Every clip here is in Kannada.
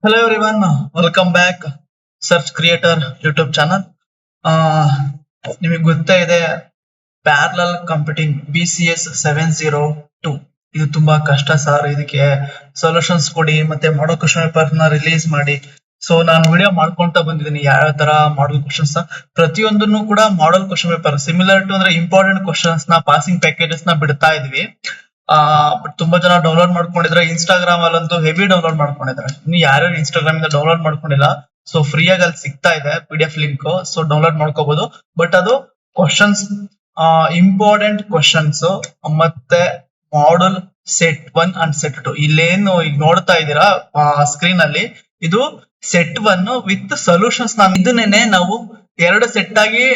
Hello everyone, welcome back Search Creator YouTube channel. ನಿಮಗೆ ಗೊತ್ತಾ ಇದೆ ಪ್ಯಾರಲಲ್ ಕಂಪ್ಯೂಟಿಂಗ್ BCS 702 ಇದು ತುಂಬಾ ಕಷ್ಟ ಸರ್. ಇದಕ್ಕೆ ಸೊಲ್ಯೂಷನ್ಸ್ ಕೊಡಿ ಮತ್ತೆ ಮಾಡಲ್ ಕ್ವಶನ್ ಪೇಪರ್ ನ ರಿಲೀಸ್ ಮಾಡಿ. ಸೊ ನಾನು ವಿಡಿಯೋ ಮಾಡ್ಕೊಂತ ಬಂದಿದ್ದೀನಿ ಯಾವ ತರ ಮಾಡಲ್ ಕ್ವಶನ್ಸ್ ಪ್ರತಿಯೊಂದನ್ನು ಕೂಡ model question paper similar to ಅಂದ್ರೆ ಇಂಪಾರ್ಟೆಂಟ್ ಕ್ವಶನ್ಸ್ ನ ಪಾಸಿಂಗ್ ಪ್ಯಾಕೇಜಸ್ ನ ಬಿಡ್ತಾ ಇದ್ವಿ. ಬಟ್ ತುಂಬಾ ಜನ ಡೌನ್ಲೋಡ್ ಮಾಡ್ಕೊಂಡಿದ್ರೆ ಇನ್ಸ್ಟಾಗ್ರಾಮ್ ಅಲ್ಲಂತೂ ಹೆವಿ ಡೌನ್ಲೋಡ್ ಮಾಡ್ಕೊಂಡಿದ್ದಾರೆ. ಇನ್ನು ಯಾರ್ಯಾರು ಇನ್ಸ್ಟಾಗ್ರಾಮ್ ಇಂದ ಡೌನ್ಲೋಡ್ ಮಾಡ್ಕೊಂಡಿಲ್ಲ, ಸೊ ಫ್ರೀ ಆಗಿ ಅಲ್ಲಿ ಸಿಗ್ತಾ ಇದೆ PDF ಲಿಂಕ್, ಸೊ ಡೌನ್ಲೋಡ್ ಮಾಡ್ಕೋಬಹುದು. ಬಟ್ ಅದು ಕ್ವಶನ್ಸ್ ಇಂಪಾರ್ಟೆಂಟ್ ಕ್ವಶನ್ಸ್ ಮತ್ತೆ ಮಾಡಲ್ ಸೆಟ್ 1 ಅಂಡ್ ಸೆಟ್ 2 ಇಲ್ಲೇನು ಈಗ ನೋಡ್ತಾ ಇದ್ದೀರಾ ಸ್ಕ್ರೀನ್ ಅಲ್ಲಿ, ಇದು ಸೆಟ್ 1 ವಿತ್ ಸೊಲ್ಯೂಷನ್ಸ್. ಇದನ್ನೇ ನಾವು ಎರಡು ಸೆಟ್ ಆಗಿ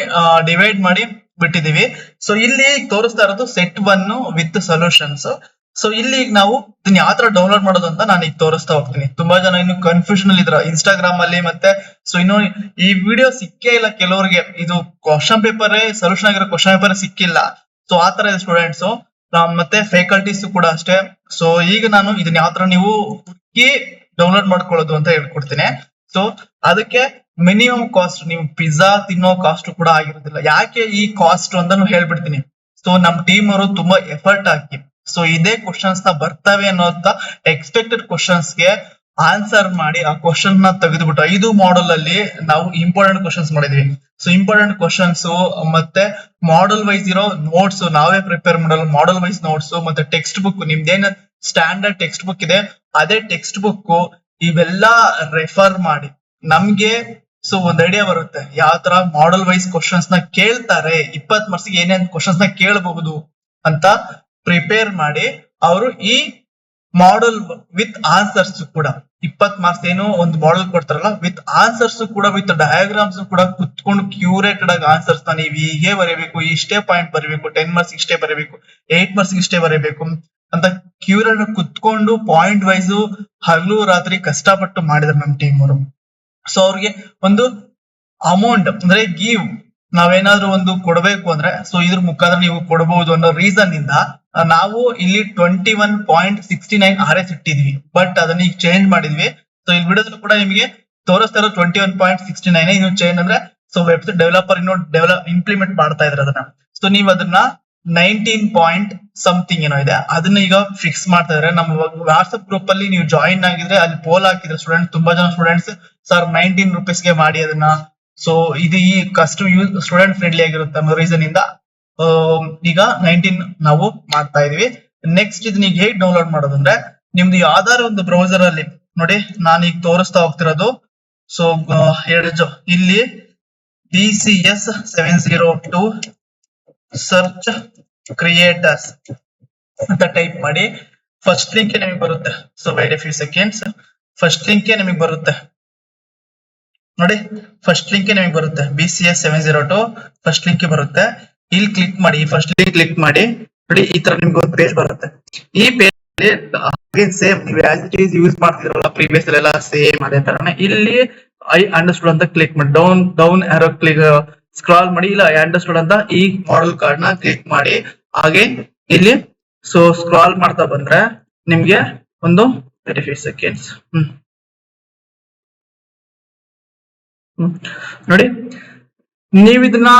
ಡಿವೈಡ್ ಮಾಡಿ ಬಿಟ್ಟಿದೀವಿ. ಸೊ ಇಲ್ಲಿ ತೋರಿಸ್ತಾ ಇರೋದು ಸೆಟ್ 1 ವಿತ್ ಸೊಲ್ಯೂಷನ್ಸ್. ಸೊ ಇಲ್ಲಿ ಈಗ ನಾವು ಇದನ್ನ ಯಾವ ತರ ಡೌನ್ಲೋಡ್ ಮಾಡೋದು ಅಂತ ನಾನು ಈಗ ತೋರಿಸ್ತಾ ಹೋಗ್ತೀನಿ. ತುಂಬಾ ಜನ ಇನ್ನು ಕನ್ಫ್ಯೂಷನ್ ಅಲ್ಲಿ ಇದ್ರ ಇನ್ಸ್ಟಾಗ್ರಾಮ್ ಅಲ್ಲಿ ಮತ್ತೆ. ಸೊ ಇನ್ನು ಈ ವಿಡಿಯೋ ಸಿಕ್ಕೇ ಇಲ್ಲ ಕೆಲವರಿಗೆ, ಇದು ಕ್ವಶನ್ ಪೇಪರ್ ಸೊಲ್ಯೂಷನ್ ಆಗಿರೋ ಕ್ವಶನ್ ಪೇಪರ್ ಸಿಕ್ಕಿಲ್ಲ. ಸೊ ಆ ತರ ಇದೆ ಸ್ಟೂಡೆಂಟ್ಸ್ ಮತ್ತೆ ಫ್ಯಾಕಲ್ಟೀಸ್ ಕೂಡ ಅಷ್ಟೇ. ಸೊ ಈಗ ನಾನು ಇದನ್ನ ಯಾವ ತರ ನೀವು ಹುಡುಕಿ ಡೌನ್ಲೋಡ್ ಮಾಡ್ಕೊಳ್ಳೋದು ಅಂತ ಹೇಳ್ಕೊಡ್ತೀನಿ. ಸೊ ಅದಕ್ಕೆ ಮಿನಿಮಮ್ ಕಾಸ್ಟ್, ನೀವು ಪಿಜ್ಜಾ ತಿನ್ನೋ ಕಾಸ್ಟ್ ಕೂಡ ಆಗಿರೋದಿಲ್ಲ. ಯಾಕೆ ಈ ಕಾಸ್ಟ್ ಅಂತ ಹೇಳ್ಬಿಡ್ತೀನಿ. ಸೊ ನಮ್ ಟೀಮ್ ಅವರು ತುಂಬಾ ಎಫರ್ಟ್ ಹಾಕಿ ಸೊ ಇದೇ ಕ್ವಶನ್ಸ್ ನ ಬರ್ತವೆ ಅನ್ನೋಂತ ಎಕ್ಸ್ಪೆಕ್ಟೆಡ್ ಕ್ವಶನ್ಸ್ ಗೆ ಆನ್ಸರ್ ಮಾಡಿ ಆ ಕ್ವಶನ್ ನ ತೆಗೆದುಬಿಟ್ಟು 5 ಮಾಡೆಲ್ ಅಲ್ಲಿ ನಾವು ಇಂಪಾರ್ಟೆಂಟ್ ಕ್ವಶನ್ಸ್ ಮಾಡಿದೀವಿ. ಸೊ ಇಂಪಾರ್ಟೆಂಟ್ ಕ್ವಶನ್ಸ್ ಮತ್ತೆ ಮಾಡೆಲ್ ವೈಸ್ ಇರೋ ನೋಟ್ಸ್ ನಾವೇ ಪ್ರಿಪೇರ್ ಮಾಡಲು, ಮಾಡೆಲ್ ವೈಸ್ ನೋಟ್ಸ್ ಮತ್ತೆ ಟೆಕ್ಸ್ಟ್ ಬುಕ್, ನಿಮ್ದೇನ ಸ್ಟ್ಯಾಂಡರ್ಡ್ ಟೆಕ್ಸ್ಟ್ ಬುಕ್ ಇದೆ ಅದೇ ಟೆಕ್ಸ್ಟ್ ಬುಕ್ ಇವೆಲ್ಲ ರೆಫರ್ ಮಾಡಿ ನಮ್ಗೆ ಸೊ ಒಂದ್ ಐಡಿಯಾ ಬರುತ್ತೆ ಯಾವ ತರ ಮಾಡೆಲ್ ವೈಸ್ ಕ್ವಶನ್ಸ್ ನ ಕೇಳ್ತಾರೆ, 20 ಮಾರ್ಕ್ಸ್ ಏನೇನ್ ಕ್ವಶನ್ಸ್ ನ ಕೇಳಬಹುದು ಅಂತ ಪ್ರಿಪೇರ್ ಮಾಡಿ ಅವರು ಈ ಮಾಡೆಲ್ ವಿತ್ ಆನ್ಸರ್ಸ್ ಕೂಡ 20 ಮಾರ್ಕ್ಸ್ ಏನು ಒಂದು ಮಾಡೆಲ್ ಕೊಡ್ತಾರಲ್ಲ ವಿತ್ ಆನ್ಸರ್ಸ್ ಕೂಡ ವಿತ್ ಡಯಾಗ್ರಾಮ್ಸ್ ಕೂಡ ಕುತ್ಕೊಂಡು ಕ್ಯೂರೇಟೆಡ್ ಆಗಿ ಆನ್ಸರ್ಸ್ ನ ನೀವು ಹೀಗೆ ಬರೀಬೇಕು, ಇಷ್ಟೇ ಪಾಯಿಂಟ್ ಬರೀಬೇಕು, 10 ಮಾರ್ಕ್ಸ್ ಇಷ್ಟೇ ಬರೀಬೇಕು, 8 ಮಾರ್ಕ್ಸ್ ಇಷ್ಟೇ ಬರೀಬೇಕು ಅಂತ ಕ್ಯೂರೇಟ್ ಕುತ್ಕೊಂಡು ಪಾಯಿಂಟ್ ವೈಸ್ ಹಗಲು ರಾತ್ರಿ ಕಷ್ಟಪಟ್ಟು ಮಾಡಿದ್ರು ನಮ್ ಟೀಮ್ ಅವರು. ಸೊ ಅವ್ರಿಗೆ ಒಂದು ಅಮೌಂಟ್ ಅಂದ್ರೆ ನಾವೇನಾದ್ರೂ ಒಂದು ಕೊಡಬೇಕು ಅಂದ್ರೆ ಸೊ ಇದ್ರ ಮುಖಾಂತರ ನೀವು ಕೊಡಬಹುದು ಅನ್ನೋ ರೀಸನ್ ಇಂದ ನಾವು ಇಲ್ಲಿ 21.69 RS ಇಟ್ಟಿದ್ವಿ. ಬಟ್ ಅದನ್ನ ಈಗ ಚೇಂಜ್ ಮಾಡಿದ್ವಿ. ಸೊ ಇಲ್ಲಿ ಬಿಡೋದ್ರು ಕೂಡ ನಿಮಗೆ ತೋರಿಸ್ತಾ ಇರೋ 21.69 ಇನ್ನು ಚೇಂಜ್ ಅಂದ್ರೆ ಸೊ ವೆಬ್ಸೈಟ್ ಡೆವಲಪರ್ ಇನ್ನು ಇಂಪ್ಲಿಮೆಂಟ್ ಮಾಡ್ತಾ ಇದ್ರೆ ಅದನ್ನ. ಸೊ ನೀವು ಅದನ್ನ 19 ಪಾಯಿಂಟ್ ಸಮಥಿಂಗ್ ಏನೋ ಇದೆ ಅದನ್ನ ಈಗ ಫಿಕ್ಸ್ ಮಾಡ್ತಾ ಇದಾರೆ. ನಮ್ಮ ವಾಟ್ಸ್ಆಪ್ ಗ್ರೂಪ್ ಅಲ್ಲಿ ನೀವು ಜಾಯಿನ್ ಆಗಿದ್ರೆ ಅಲ್ಲಿ ಪೋಲ್ ಹಾಕಿದ್ರೆ ಸ್ಟೂಡೆಂಟ್ ತುಂಬಾ ಜನ ಸ್ಟೂಡೆಂಟ್ಸ್ ಸರ್ 19 ರೂಪೀಸ್ಗೆ ಮಾಡಿ ಅದನ್ನ. ಸೊ ಇದು ಈ ಕಸ್ಟಮ್ ಯೂಸ್ ಸ್ಟೂಡೆಂಟ್ ಫ್ರೆಂಡ್ಲಿ ಆಗಿರುತ್ತೆ ಅನ್ನೋ ರೀಸನ್ ಇಂದ ಈಗ 19 ನಾವು ಮಾಡ್ತಾ ಇದೀವಿ. ನೆಕ್ಸ್ಟ್ ಇದನ್ನ ಈಗ ಹೇಗ್ ಡೌನ್ಲೋಡ್ ಮಾಡೋದು ಅಂದ್ರೆ ನಿಮ್ದು ಯಾವ್ದಾರ ಒಂದು ಬ್ರೌಸರ್ ಅಲ್ಲಿ ನೋಡಿ, ನಾನು ಈಗ ತೋರಿಸ್ತಾ ಹೋಗ್ತಿರೋದು. ಸೊ ಇಲ್ಲಿ BCS 702 ಸರ್ಚ್ ಕ್ರಿಯೇಟರ್ಸ್ ಅಂತ ಟೈಪ್ ಮಾಡಿ ಫಸ್ಟ್ ಲಿಂಕ್ ನಿಮಗೆ ಬರುತ್ತೆ. So wait a few seconds, first link ನಿಮಗೆ ಬರುತ್ತೆ ನೋಡಿ, ಫಸ್ಟ್ ಲಿಂಕ್ ನಿಮಗೆ ಬರುತ್ತೆ BCS 702 ಫಸ್ಟ್ ಲಿಂಕ್ ಬರುತ್ತೆ. ಇಲ್ಲಿ ಕ್ಲಿಕ್ ಮಾಡಿ, ಫಸ್ಟ್ ಲಿಂಕ್ ಕ್ಲಿಕ್ ಮಾಡಿ ನೋಡಿ, ಈ ತರ ನಿಮ್ಗೆ ಒಂದು ಪೇಜ್ ಬರುತ್ತೆ. ಈ ಪೇಜ್ ಸೇಮ್ ನೀವು ಆಸ್ ಇಟ್ ಈಸ್ ಯೂಸ್ ಮಾಡ್ತಿರಲ್ಲ ಪ್ರೀವಿಯಸ್ ಎಲ್ಲ ಸೇಮ್ ಅದೇ ತರನೇ ಇಲ್ಲಿ ಐ ಅಂಡರ್ಸ್ಟುಡ್ ಅಂತ ಕ್ಲಿಕ್ ಮಾಡಿ ಡೌನ್ ಆರೋ ಕ್ಲಿಕ್ ಸ್ಕ್ರಾಲ್ ಮಾಡಿ, ಇಲ್ಲ ಐ ಅಂಡರ್ಸ್ಟುಡ್ ಅಂತ ಈ ಮಾಡೆಲ್ ಕಾರ್ಡ್ ನ ಕ್ಲಿಕ್ ಮಾಡಿ ಹಾಗೆ ಇಲ್ಲಿ ಸೊ ಸ್ಕ್ರಾಲ್ ಮಾಡ್ತಾ ಬಂದ್ರೆ ನಿಮ್ಗೆ ಒಂದು 35 ಸೆಕೆಂಡ್ಸ್ ನೋಡಿ, ನೀವ್ ಇದನ್ನ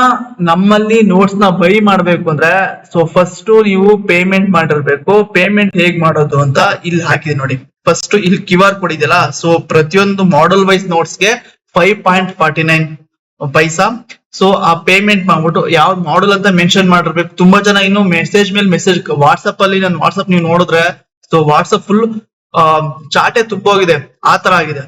ನಮ್ಮಲ್ಲಿ ನೋಟ್ಸ್ ನ ಬೈ ಮಾಡ್ಬೇಕು ಅಂದ್ರೆ ಸೊ ಫಸ್ಟ್ ನೀವು ಪೇಮೆಂಟ್ ಮಾಡಿರ್ಬೇಕು. ಪೇಮೆಂಟ್ ಹೇಗ್ ಮಾಡೋದು ಅಂತ ಇಲ್ಲಿ ಹಾಕಿದೆ ನೋಡಿ. ಫಸ್ಟ್ ಇಲ್ಲಿ QR ಕೋಡ್ ಇದೆಯಲ್ಲ, ಸೊ ಪ್ರತಿಯೊಂದು ಮಾಡೆಲ್ ವೈಸ್ ನೋಟ್ಸ್ ಗೆ 5.49 ಪೈಸಾ. ಸೊ ಆ ಪೇಮೆಂಟ್ ಮಾಡ್ಬಿಟ್ಟು ಯಾವ ಮಾಡೆಲ್ ಅಂತ ಮೆನ್ಷನ್ ಮಾಡಿರ್ಬೇಕು. ತುಂಬಾ ಜನ ಇನ್ನು ಮೆಸೇಜ್ ಮೇಲೆ ಮೆಸೇಜ್ ವಾಟ್ಸ್ಆಪ್ ಅಲ್ಲಿ ನನ್ನ ವಾಟ್ಸ್ಆಪ್ ನೀವು ನೋಡಿದ್ರೆ ಸೊ ವಾಟ್ಸ್ಆಪ್ ಫುಲ್ ಚಾಟೆ ತುಂಬೋಗಿದೆ, ಆ ತರ ಆಗಿದೆ.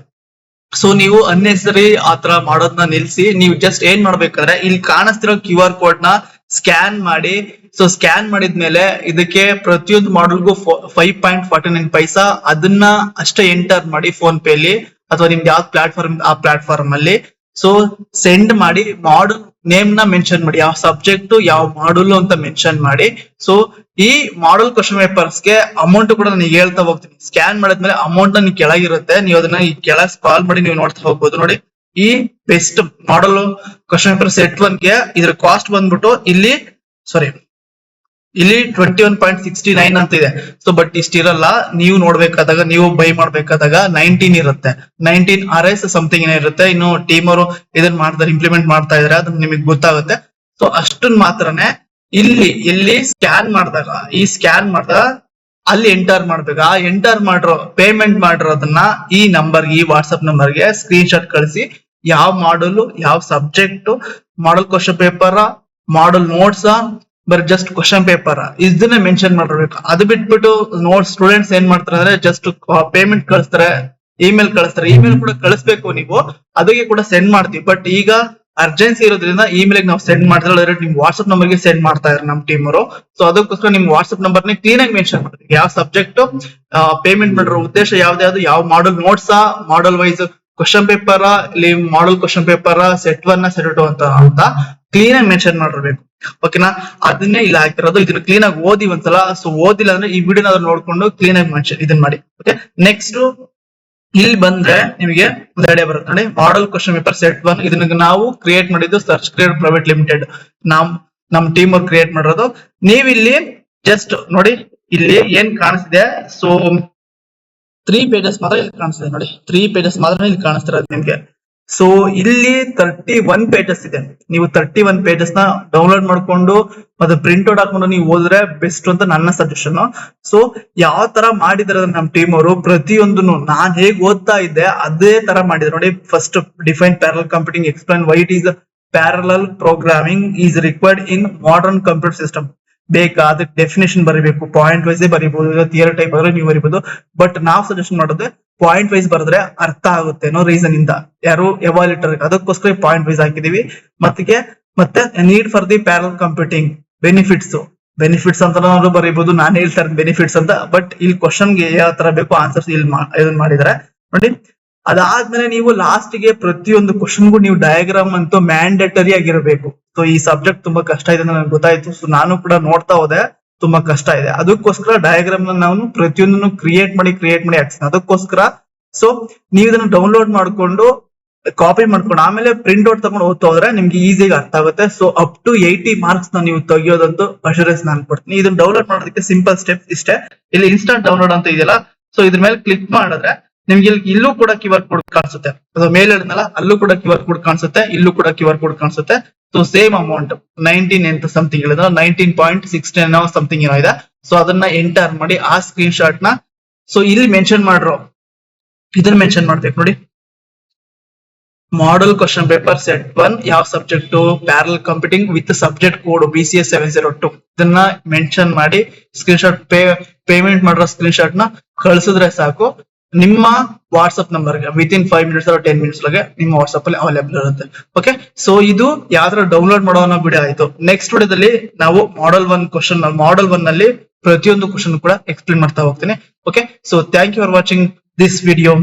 ಸೊ ನೀವು ಅನ್ನೆಸರಿ ಆತರ ಮಾಡೋದನ್ನ ನಿಲ್ಸಿ ನೀವು ಜಸ್ಟ್ ಏನ್ ಮಾಡ್ಬೇಕಂದ್ರೆ ಇಲ್ಲಿ ಕಾಣಿಸ್ತಿರೋ QR ಕೋಡ್ ನ ಸ್ಕ್ಯಾನ್ ಮಾಡಿ. ಸೊ ಸ್ಕ್ಯಾನ್ ಮಾಡಿದ್ಮೇಲೆ ಇದಕ್ಕೆ ಪ್ರತಿಯೊಂದು ಮಾಡೆಲ್ಗೂ 5.49 ಪೈಸಾ ಅದನ್ನ ಅಷ್ಟೇ ಎಂಟರ್ ಮಾಡಿ ಫೋನ್ ಪೇ ಅಲ್ಲಿ ಅಥವಾ ನಿಮ್ದು ಯಾವ್ದು ಪ್ಲಾಟ್ಫಾರ್ಮ್ ಆ ಪ್ಲಾಟ್ಫಾರ್ಮ್ ಅಲ್ಲಿ. ಸೊ ಸೆಂಡ್ ಮಾಡಿ, ಮಾಡಲ್ ನೇಮ್ ನ ಮೆನ್ಷನ್ ಮಾಡಿ, ಯಾವ ಸಬ್ಜೆಕ್ಟ್ ಯಾವ ಮಾಡಲ್ ಅಂತ ಮೆನ್ಷನ್ ಮಾಡಿ. ಸೊ ಈ ಮಾಡೆಲ್ ಕ್ವಶನ್ ಪೇಪರ್ಸ್ ಗೆ ಅಮೌಂಟ್ ಕೂಡ ನಾನು ಹೇಳ್ತಾ ಹೋಗ್ತೀನಿ. ಸ್ಕ್ಯಾನ್ ಮಾಡಿದ್ಮೇಲೆ ಅಮೌಂಟ್ ನೀವು ಕೆಳಗಿರುತ್ತೆ, ನೀವು ಅದನ್ನ ಈ ಕೆಳಗೆ ಸ್ಕ್ರಾಲ್ ಮಾಡಿ ನೀವು ನೋಡ್ತಾ ಹೋಗ್ಬೋದು ನೋಡಿ. ಈ best model question paper set 1 ಗೆ ಇದ್ರ ಕಾಸ್ಟ್ ಬಂದ್ಬಿಟ್ಟು ಇಲ್ಲಿ ಸಾರಿ ಇಲ್ಲಿ 21.69 ಅಂತ ಇದೆ. ಸೊ ಬಟ್ ಇಷ್ಟಿರಲ್ಲ, ನೀವು ನೋಡ್ಬೇಕಾದಾಗ, ನೀವು ಬೈ ಮಾಡ್ಬೇಕಾದಾಗ 19 ಇರುತ್ತೆ. 19 RS ಸಮಥಿಂಗ್ ಏನೋ ಇರುತ್ತೆ. ಇನ್ನು ಟೀಮ್ ಅವರು ಇದನ್ನ ಮಾಡ್ತಾರೆ, ಇಂಪ್ಲಿಮೆಂಟ್ ಮಾಡ್ತಾ ಇದಾರೆ, ಅದು ನಿಮಗೆ ಗೊತ್ತಾಗುತ್ತೆ. ಸೊ ಅಷ್ಟನ್ ಮಾತ್ರನೇ ಇಲ್ಲಿ ಸ್ಕ್ಯಾನ್ ಮಾಡಿದಾಗ, ಈ ಸ್ಕ್ಯಾನ್ ಮಾಡಿದಾಗ ಅಲ್ಲಿ ಎಂಟರ್ ಮಾಡ್ಬೇಕು. ಆ ಎಂಟರ್ ಮಾಡಿರೋ ಪೇಮೆಂಟ್ ಮಾಡಿರೋದನ್ನ ಈ ನಂಬರ್, ಈ ವಾಟ್ಸ್ಆಪ್ ನಂಬರ್ಗೆ ಸ್ಕ್ರೀನ್ ಶಾಟ್ ಕಳಿಸಿ, ಯಾವ ಮಾಡಲ್, ಯಾವ ಸಬ್ಜೆಕ್ಟ್, ಮಾಡಲ್ ಕ್ವಶನ್ ಪೇಪರ್, ಮಾಡಲ್ ನೋಟ್ಸ್, ಬರೀ ಜಸ್ಟ್ ಕ್ವಶನ್ ಪೇಪರ್ ಇದನ್ನೇ ಮೆನ್ಷನ್ ಮಾಡಿರ್ಬೇಕು. ಅದು ಬಿಟ್ಬಿಟ್ಟು ನೋಟ್ಸ್ ಸ್ಟೂಡೆಂಟ್ಸ್ ಏನ್ ಮಾಡ್ತಾರೆ ಅಂದ್ರೆ ಜಸ್ಟ್ ಪೇಮೆಂಟ್ ಕಳಿಸ್ತಾರೆ, ಇಮೇಲ್ ಕಳಿಸ್ತಾರೆ. ಇಮೇಲ್ ಕೂಡ ಕಳಿಸ್ಬೇಕು ನೀವು, ಅದಕ್ಕೆ ಕೂಡ ಸೆಂಡ್ ಮಾಡ್ತೀವಿ. ಬಟ್ ಈಗ ಅರ್ಜೆನ್ಸಿ ಇರೋದ್ರಿಂದ ಇಮೇಲ್ ನಾವು ಸೆಂಡ್ ಮಾಡಿದ್ರೆ ನಿಮ್ ವಾಟ್ಸ್ಆಪ್ ನಂಬರ್ಗೆ ಸೆಂಡ್ ಮಾಡ್ತಾ ಇದ್ದಾರೆ ನಮ್ ಟೀಮ್ ಅವರು. ಸೊ ಅದಕ್ಕೋಸ್ಕರ ನಿಮ್ ವಾಟ್ಸ್ಆಪ್ ನಂಬರ್ನ ಕ್ಲೀನ್ ಆಗಿ ಮೆನ್ಷನ್ ಮಾಡ್ತೀವಿ, ಯಾವ ಸಬ್ಜೆಕ್ಟ್, ಪೇಮೆಂಟ್ ಮಾಡಿರೋ ಉದ್ದೇಶ ಯಾವ್ದು, ಯಾವ ಮಾಡಲ್ ನೋಟ್ಸ್, ಮಾಡಲ್ ವೈಸ್ ಕ್ವಶನ್ ಪೇಪರ್, ಇಲ್ಲಿ ಮಾಡಲ್ ಕ್ವಶನ್ ಪೇಪರ್, ಸೆಟ್ 1 ಸೆಟ್ 2 ಅಂತ ಕ್ಲೀನ್ ಆಗಿ ಮೆನ್ಷನ್ ಮಾಡಿರ್ಬೇಕು. ಓಕೆನಾ, ಅದನ್ನೇ ಇಲ್ಲಿ ಹಾಕಿರೋದು. ಇದನ್ನ ಕ್ಲೀನ್ ಆಗಿ ಓದಿ ಒಂದ್ಸಲ. ಸೊ ಓದಿಲ್ಲ ಅಂದ್ರೆ ಈ ವಿಡಿಯೋನ ನೋಡ್ಕೊಂಡು ಕ್ಲೀನ್ ಆಗಿ ಮೆನ್ಷನ್ ಇದನ್ನ ಮಾಡಿ. ಓಕೆ, ನೆಕ್ಸ್ಟ್ ಇಲ್ಲಿ ಬಂದ್ರೆ ನಿಮಗೆ ಒಂದು ಐಡಿಯಾ ಬರುತ್ತೆ ನೋಡಿ. ಮಾಡಲ್ ಕ್ವಶನ್ ಪೇಪರ್ ಸೆಟ್ 1 ಇದನ್ನ ನಾವು ಕ್ರಿಯೇಟ್ ಮಾಡಿದ್ದು ಸರ್ಚ್ ಕ್ರಿಯೇಟ್ ಪ್ರೈವೇಟ್ ಲಿಮಿಟೆಡ್, ನಮ್ ಟೀಮ್ ಅವ್ರು ಕ್ರಿಯೇಟ್ ಮಾಡಿರೋದು. ನೀವಿಲ್ಲಿ ಜಸ್ಟ್ ನೋಡಿ, ಇಲ್ಲಿ ಏನ್ ಕಾಣಿಸ್ತಿದೆ, ಸೊ 3 pages ಮಾತ್ರ ಇಲ್ಲಿ ಕಾಣಿಸ್ತಿದೆ ನೋಡಿ. 3 pages ಮಾತ್ರ ಇಲ್ಲಿ ಕಾಣಿಸ್ತಿರೋದು ನಿಮ್ಗೆ. ಸೊ ಇಲ್ಲಿ 31 pages ಇದೆ. ನೀವು 31 pages ನ ಡೌನ್ಲೋಡ್ ಮಾಡ್ಕೊಂಡು ಮತ್ತೆ ಪ್ರಿಂಟ್ ಔಟ್ ಹಾಕೊಂಡು ನೀವು ಓದಿದ್ರೆ ಬೆಸ್ಟ್ ಅಂತ ನನ್ನ ಸಜೆಷನ್. ಸೊ ಯಾವ ತರ ಮಾಡಿದಾರೆ ನಮ್ ಟೀಮ್ ಅವರು, ಪ್ರತಿಯೊಂದನ್ನು ನಾನ್ ಹೇಗ್ ಓದ್ತಾ ಇದ್ದೆ ಅದೇ ತರ ಮಾಡಿದ್ರು ನೋಡಿ. First define parallel computing, explain why it is parallel programming is required in modern computer system. ಬೇಕಾ ಅದಕ್ಕೆ ಡೆಫಿನೇಷನ್ ಬರೀಬೇಕು, ಪಾಯಿಂಟ್ ವೈಸ್ ಬರೀಬಹುದು, ಥಿಯರಿ ಟೈಪ್ ಆದ್ರೆ ನೀವು ಬರೀಬಹುದು. ಬಟ್ ನಾವು ಸಜೆಷನ್ ಮಾಡೋದು ಪಾಯಿಂಟ್ ವೈಸ್ ಬರೆದ್ರೆ ಅರ್ಥ ಆಗುತ್ತೆ ಅನ್ನೋ ರೀಸನ್ ಇಂದ, ಯಾರು ಎವಾಲ್ಯೂಟರ್, ಅದಕ್ಕೋಸ್ಕರ ಪಾಯಿಂಟ್ ವೈಸ್ ಹಾಕಿದೀವಿ. ಮತ್ತೆ need for the parallel computing benefits ಅಂತ ನಾವು ಬರೀಬಹುದು. ನಾನು ಹೇಳ್ತಾ ಇರೋದು ಬೆನಿಫಿಟ್ಸ್ ಅಂತ, ಬಟ್ ಇಲ್ಲಿ ಕ್ವಶನ್ಗೆ ಯಾವ ತರ ಬೇಕು ಆನ್ಸರ್ಸ್ ಇಲ್ಲಿ ಇದನ್ನ ಮಾಡಿದಾರೆ ನೋಡಿ. ಅದಾದ್ಮೇಲೆ ನೀವು ಲಾಸ್ಟ್ ಗೆ ಪ್ರತಿಯೊಂದು ಕ್ವಶನ್ಗೂ ನೀವು ಡಯಾಗ್ರಾಮ್ ಅಂತೂ ಮ್ಯಾಂಡೇಟರಿ ಆಗಿರಬೇಕು. ಸೊ ಈ ಸಬ್ಜೆಕ್ಟ್ ತುಂಬಾ ಕಷ್ಟ ಇದೆ ಅಂತ ನನಗೆ ಗೊತ್ತಾಯ್ತು. ಸೊ ನಾನು ಕೂಡ ನೋಡ್ತಾ ಹೋದೆ, ತುಂಬಾ ಕಷ್ಟ ಇದೆ. ಅದಕ್ಕೋಸ್ಕರ ಡಯಾಗ್ರಾಮ್ ನಾವು ಪ್ರತಿಯೊಂದನ್ನು ಕ್ರಿಯೇಟ್ ಮಾಡಿ ಹಾಕ್ತೀನಿ. ಅದಕ್ಕೋಸ್ಕರ ಸೊ ನೀವು ಇದನ್ನ ಡೌನ್ಲೋಡ್ ಮಾಡ್ಕೊಂಡು ಕಾಪಿ ಮಾಡ್ಕೊಂಡು ಆಮೇಲೆ ಪ್ರಿಂಟ್ ಔಟ್ ತಗೊಂಡು ಓದ್ತಾ ಹೋದ್ರೆ ನಿಮ್ಗೆ ಈಸಿಯಾಗಿ ಅರ್ಥ ಆಗುತ್ತೆ. ಸೊ ಅಪ್ ಟು 80 ಮಾರ್ಕ್ಸ್ ನೀವು ತೆಗಿಯೋದಂತೂ ಅಶೂರೆನ್ಸ್ ನಾನು ಕೊಡ್ತೀನಿ. ಇದನ್ನ ಡೌನ್ಲೋಡ್ ಮಾಡೋದಕ್ಕೆ ಸಿಂಪಲ್ ಸ್ಟೆಪ್ಸ್ ಇಷ್ಟೇ. ಇಲ್ಲಿ ಇನ್ಸ್ಟಾಂಟ್ ಡೌನ್ಲೋಡ್ ಅಂತ ಇದೆಯಲ್ಲ, ಸೊ ಇದ್ರ ಮೇಲೆ ಕ್ಲಿಕ್ ಮಾಡಿದ್ರೆ ನಿಮ್ಗೆ ಇಲ್ಲೂ ಕೂಡ QR ಕೋಡ್ ಕಾಣಿಸುತ್ತೆ. ಅದು ಮೇಲೆ ಹೇಳಿದ್ನಲ್ಲ, ಅಲ್ಲೂ ಕೂಡ QR ಕೋಡ್ ಕಾಣಿಸುತ್ತೆ, ಇಲ್ಲೂ ಕೂಡ QR ಕೋಡ್ ಕಾಣಿಸುತ್ತೆ. ಸೊ ಸೇಮ್ ಅಮೌಂಟ್ 19 ಅಂತ ಸಮಥಿಂಗ್ ಹೇಳಿದ್ರೆ 19.69 ಸಮಥಿಂಗ್ ಏನೋ ಇದೆ. ಸೊ ಅದನ್ನ ಎಂಟರ್ ಮಾಡಿ ಆ ಸ್ಕ್ರೀನ್ ಶಾಟ್ ನ ಸೊ ಇಲ್ಲಿ ಮೆನ್ಷನ್ ಮಾಡ್ರು, ಇದನ್ನ ಮೆನ್ಷನ್ ಮಾಡ್ಬೇಕು ನೋಡಿ. ಮಾಡಲ್ ಕ್ವಶನ್ ಪೇಪರ್ ಸೆಟ್ 1 ಯಾವ subject, parallel computing with subject code BCS 702 ಇದನ್ನ ಮೆನ್ಷನ್ ಮಾಡಿ ಸ್ಕ್ರೀನ್ ಶಾಟ್ ಪೇಮೆಂಟ್ ಮಾಡಿರೋ ಸ್ಕ್ರೀನ್ ಶಾಟ್ ನ ಕಳಿಸಿದ್ರೆ ಸಾಕು. ನಿಮ್ಮ ವಾಟ್ಸ್ಆಪ್ ನಂಬರ್ಗೆ ವಿತಿನ್ 5 minutes or 10 minutes ಒಳಗೆ ನಿಮ್ಮ ವಾಟ್ಸ್ಆಪ್ ಅಲ್ಲಿ ಅವೈಲೇಬಲ್ ಇರುತ್ತೆ. ಓಕೆ, ಸೊ ಇದು ಯಾವ್ದಾರ ಡೌನ್ಲೋಡ್ ಮಾಡೋ ವಿಡಿಯೋ ಆಯ್ತು. ನೆಕ್ಸ್ಟ್ ವಿಡಿಯೋದಲ್ಲಿ ನಾವು ಮಾಡಲ್ 1 ನಲ್ಲಿ ಪ್ರತಿಯೊಂದು ಕ್ವಶನ್ ಕೂಡ ಎಕ್ಸ್ಪ್ಲೇನ್ ಮಾಡ್ತಾ ಹೋಗ್ತೀನಿ. Okay, so thank you for watching this video.